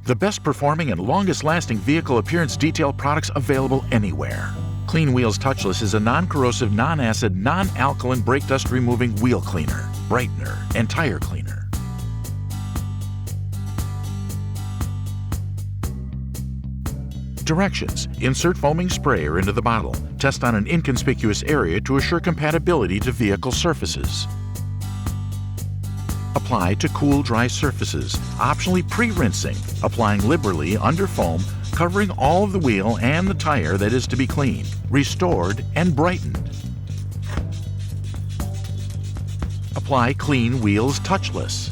The best performing and longest lasting vehicle appearance detail products available anywhere. Clean Wheels Touchless is a non-corrosive, non-acid, non-alkaline brake dust removing wheel cleaner, brightener, and tire cleaner. Directions: insert foaming sprayer into the bottle. Test on an inconspicuous area to assure compatibility to vehicle surfaces. Apply to cool, dry surfaces, optionally pre-rinsing, applying liberally under foam, covering all of the wheel and the tire that is to be cleaned, restored, and brightened. Apply Clean Wheels Touchless.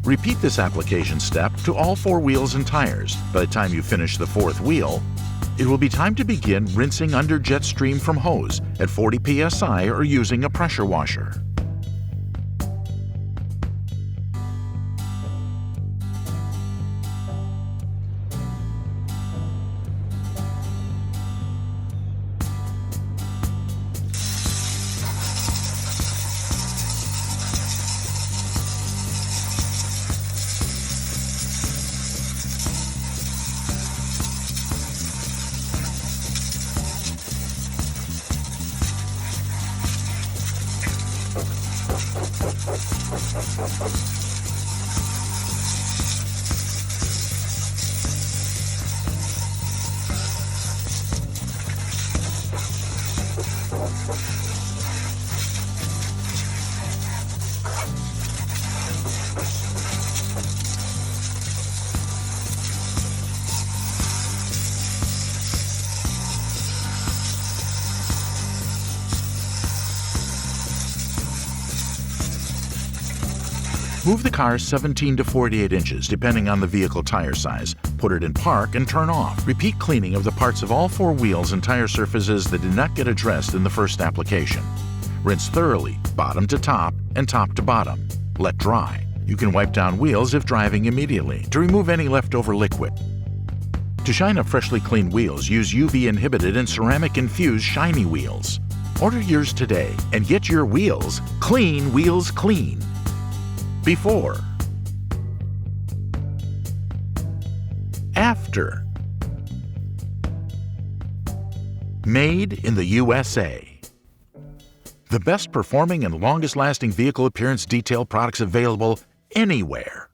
Repeat this application step to all 4 wheels and tires. By the time you finish the 4th wheel, it will be time to begin rinsing under jet stream from hose at 40 psi or using a pressure washer. Move the car 17 to 48 inches, depending on the vehicle tire size. Put it in park and turn off. Repeat cleaning of the parts of all 4 wheels and tire surfaces that did not get addressed in the first application. Rinse thoroughly, bottom to top and top to bottom. Let dry. You can wipe down wheels if driving immediately to remove any leftover liquid. To shine up freshly cleaned wheels, use UV-inhibited and ceramic-infused shiny wheels. Order yours today and get your wheels Clean Wheels Clean. Before. After. Made in the USA. The best performing and longest lasting vehicle appearance detail products available anywhere.